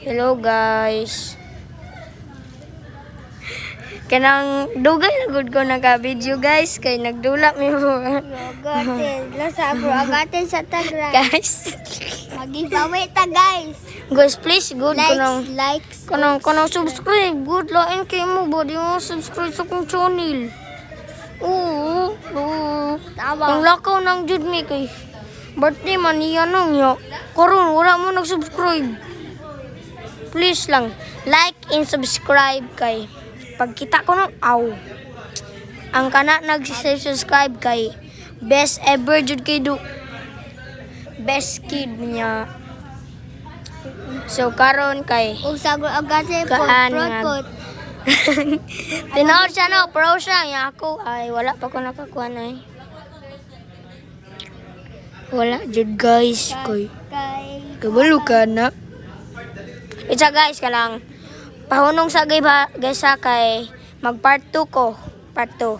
Hello guys. Kanang dugay na gud ko naka-video guys kay nagdula mi mo. Agatin. Lasa bro, agatin sa tagra. Guys. Mag-giveaway ta guys. Guys, please good Likes. kanang subscribe. Good lain kay mo body mo subscribe sa kong channel. Oo. Tama. Ang lakaw ng jud mi kay birthday man niya nung yo. Karon wala mo nag-subscribe. Please lang, like and subscribe kay pagkita ko nung ang kana nag-subscribe kay best ever jud kay do best kid niya. So karon kay Usag agatin po. Kaan Prot. tinawag siya no, pro siya nga ako ay wala pa ko nakakuha na wala jud guys kay kabalo ka na. Isa guys ka lang pahunong sa guys ha kay mag part 2 ko part 2